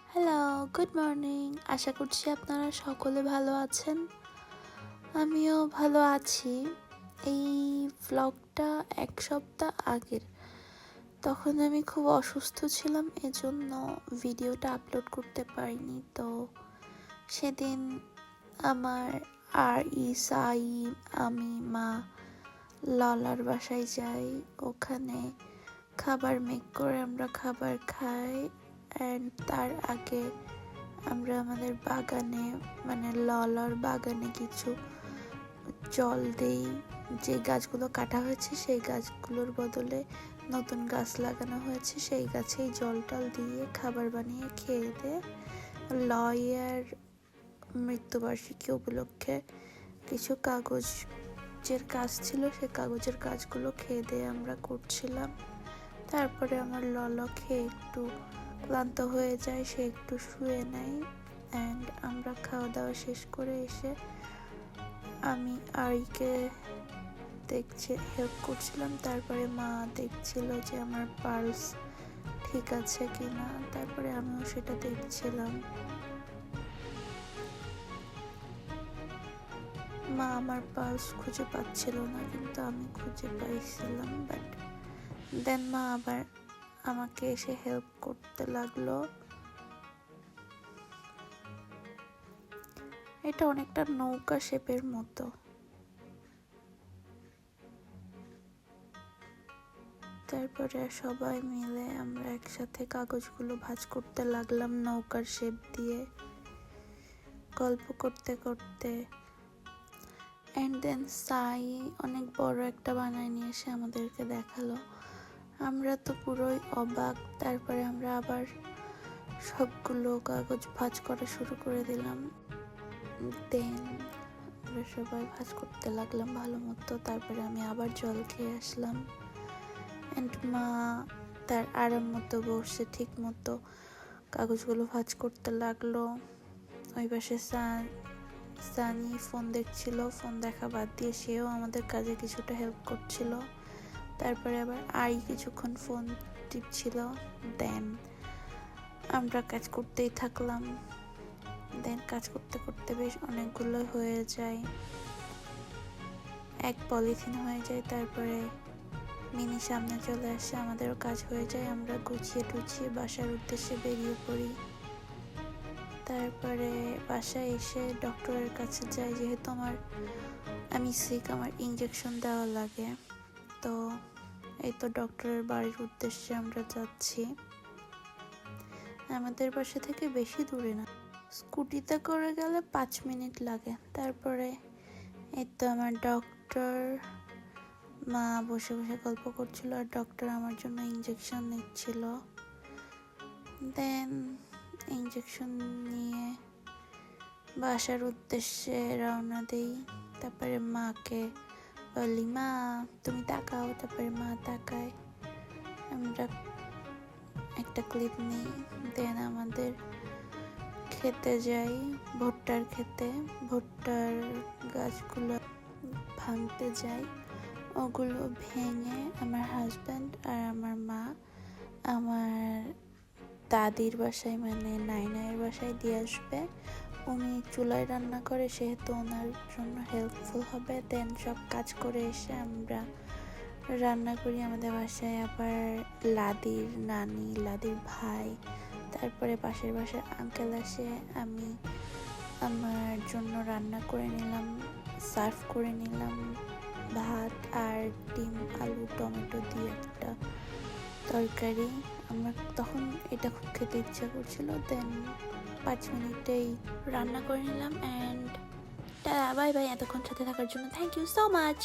Hello, good morning. আশা করছি আপনারা সকলে ভালো আছেন। আমিও ভালো আছি। এই ভ্লগটা ১ সপ্তাহ আগের। তখন আমি খুব অসুস্থ ছিলাম, এজন্য ভিডিওটা আপলোড করতে পারিনি। তো সেদিন আমার সাইম, আমি, মা ললার বাসায় যাই। ওখানে খাবার মেক করে আমরা খাবার খাই। অ্যান্ড তার আগে আমরা আমাদের বাগানে ললার বাগানে কিছু জল দেই। যে গাছগুলো কাটা হয়েছে সেই গাছগুলোর বদলে নতুন গাছ লাগানো হয়েছে, সেই গাছেই জল টল দিয়ে খাবার বানিয়ে খেয়ে দিয়ে লয়ের মৃত্যুবার্ষিকী উপলক্ষে কিছু কাগজের কাজ ছিল, সেই কাগজের কাজগুলো খেয়ে দিয়ে আমরা করছিলাম। তারপরে আমার ললা খেয়ে একটু ক্লান্ত হয়ে যায়, সে একটু শুয়ে নেয়। অ্যান্ড আমরা খাওয়া দাওয়া শেষ করে এসে আমি আরিকে হেল্প করছিলাম। তারপরে মা দেখছিল যে আমার পালস ঠিক আছে কিনা, তারপরে আমিও সেটা দেখছিলাম। মা আমার পালস খুঁজে পাচ্ছিল না, কিন্তু আমি খুঁজে পাইছিলাম। বাট দেন মা আবার আমাকে এসে হেল্প করতে লাগলো। এটা অনেকটা নৌকা শেপের মতো। তারপরে সবাই মিলে আমরা একসাথে কাগজগুলো ভাঁজ করতে লাগলাম নৌকার শেপ দিয়ে, গল্প করতে করতে। অ্যান্ড দেন সাই অনেক বড় একটা বানায় নিয়ে এসে আমাদেরকে দেখালো। আমরা তো পুরোই অবাক। তারপরে আমরা আবার সবগুলো কাগজ ভাঁজ করা শুরু করে দিলাম। দেন আমরা সবাই ভাঁজ করতে লাগলাম ভালো মতো। তারপরে আমি আবার জল খেয়ে আসলাম। অ্যান্ড মা তার আরাম মতো বসে ঠিক মতো কাগজগুলো ভাঁজ করতে লাগলো। ওই পাশে সানি ফোন দেখছিল, ফোন দেখা বাদ দিয়ে সেও আমাদের কাজে কিছুটা হেল্প করছিল। তারপরে আবার কিছুক্ষণ ফোন টিপছিল। দেন আমরা কাজ করতেই থাকলাম। দেন কাজ করতে করতে বেশ অনেকগুলো হয়ে যায়, এক পলিথিন হয়ে যায়। তারপরে মিনি সামনে চলে আসে, আমাদেরও কাজ হয়ে যায়। আমরা গুছিয়ে টুছিয়ে বাসার উদ্দেশ্যে বেরিয়ে পড়ি। তারপরে বাসায় এসে ডক্টরের কাছে যাই, যেহেতু আমি সিক, আমার ইঞ্জেকশন দেওয়া লাগে। তো এই তো ডক্টরের বাড়ির উদ্দেশ্যে আমরা যাচ্ছি। আমাদের বাসা থেকে বেশি দূরে না, স্কুটিতে করে গেলে 5 মিনিট লাগে। তারপরে এই তো আমার ডক্টর, মা বসে বসে গল্প করছিল আর ডক্টর আমার জন্য ইঞ্জেকশন নিচ্ছিল। দেন ইঞ্জেকশন নিয়ে বাসার উদ্দেশ্যে রওনা দিই। তারপরে মাকে বলি, মা তুমি তাকাও। তারপরে মা তাকায়, আমরা একটা ক্লিপ নিই। দেন আমাদের খেতে যাই, ভুট্টার খেতে। ভুট্টার গাছগুলো ভাঙতে যাই। ওগুলো ভেঙে আমার হাজব্যান্ড আর আমার মা আমার দাদির বাসায় নাইনাইয়ের বাসায় দিয়ে আসবে। উনি চুলায় রান্না করে, সেহেতু ওনার জন্য হেল্পফুল হবে। দেন সব কাজ করে এসে আমরা রান্না করি আমাদের বাসায়। আবার লাদির নানি, লাদির ভাই, তারপরে পাশের বাসার আঙ্কেল আসে। আমি আমার জন্য রান্না করে নিলাম, সার্ভ করে নিলাম ভাত আর ডিম আলু টমেটো দিয়ে একটা তরকারি। আমার তখন এটা খুব খেতে ইচ্ছা করছিল। দেন 5 মিনিটেই রান্না করে নিলাম। অ্যান্ড বাই বাই, এতক্ষণ সাথে থাকার জন্য থ্যাংক ইউ সো মাচ।